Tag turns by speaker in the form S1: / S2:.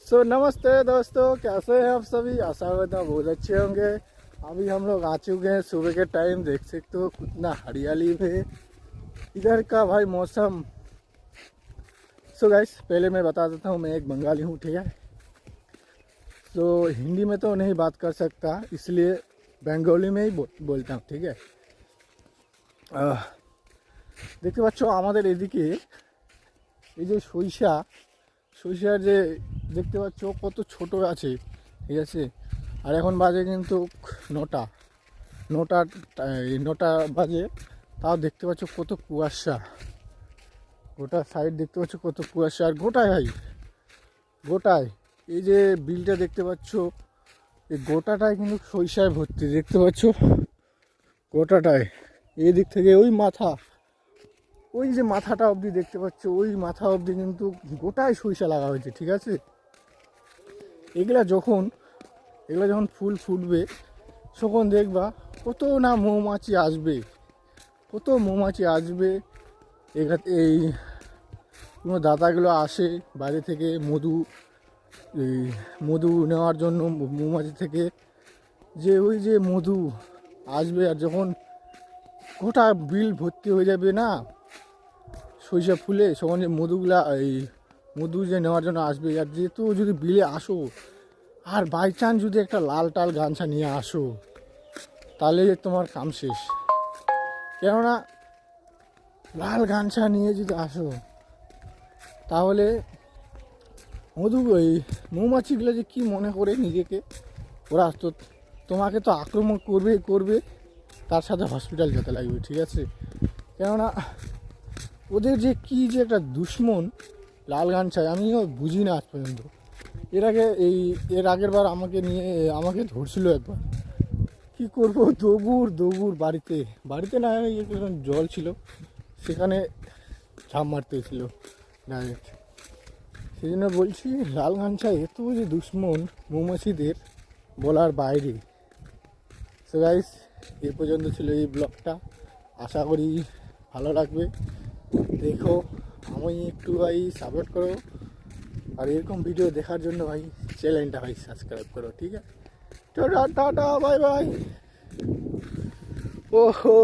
S1: सो नमस्ते दोस्तों, कैसे हैं आप सभी। आशा करता हूँ बहुत अच्छे होंगे। अभी हम लोग आ चुके हैं सुबह के टाइम। देख सकते हो कितना हरियाली है इधर का भाई मौसम। सो गाइस, पहले मैं बता देता हूँ मैं एक बंगाली हूँ, ठीक है। तो हिंदी में तो नहीं बात कर सकता, इसलिए बंगाली में ही बोलता हूँ, ठीक है। দেখতে পাচ্ছ আমাদের এদিকে এই যে সরিষার যে দেখতে পাচ্ছ কত ছোট আছে, ঠিক আছে। আর এখন বাজে কিন্তু নটা নটা নটা বাজে, তাও দেখতে পাচ্ছ কত কুয়াশা। গোটা সাইড দেখতে পাচ্ছ কত কুয়াশা। আর গোটায় এই যে বিলটা দেখতে পাচ্ছ, এই গোটাটায় কিন্তু সরিষায় ভর্তি, দেখতে পাচ্ছ গোটাটায়। এই দিক থেকে ওই যে মাথাটা অবধি দেখতে পাচ্ছ, ওই মাথা অবধি কিন্তু গোটায় সরিষা লাগা হয়েছে, ঠিক আছে। এগুলা যখন ফুল ফুটবে তখন দেখবা কত না মৌমাছি আসবে। এই কোনো দাদাগুলো আসে বাইরে থেকে মধু নেওয়ার জন্য মৌমাছি থেকে। যে ওই যে মধু আসবে, আর যখন গোটা বিল ভর্তি হয়ে যাবে না সরিষা ফুলে, তখন যে মধু যে নেওয়ার জন্য আসবে। আর যেহেতু যদি বিলে আসো আর বাই চান্স যদি একটা লাল টাল গামছা নিয়ে আসো, তাহলে তোমার কাম শেষ। কেননা লাল গামছা নিয়ে যদি আসো তাহলে মৌমাছিগুলো যে কী মনে করে নিজেকে, ওরা তো তোমাকে তো আক্রমণ করবে, তার সাথে হসপিটাল যেতে লাগবে, ঠিক আছে। কেননা ওদের যে কী যে একটা দুশ্মন লাল গামছায়, আমিও বুঝি না আজ পর্যন্ত। এর আগের বার আমাকে ধরছিল একবার। কি করব, দৌড় বাড়িতে না, জল ছিল সেখানে ঝাঁপ মারতেছিল ডাইরেক্ট। সেই জন্য বলছি লাল গামছা এত যে দুশ্মন মৌমাছিদের বলার বাইরে। সো গাইস, এ পর্যন্ত ছিল এই ব্লগটা। আশা করি ভালো লাগবে। দেখো, আমি একটু ভাই সাপোর্ট করো, আর এরকম ভিডিও দেখার জন্য ভাই চ্যানেলটা ভাই সাবস্ক্রাইব করো, ঠিক আছে। Tata bye bye. ওহো।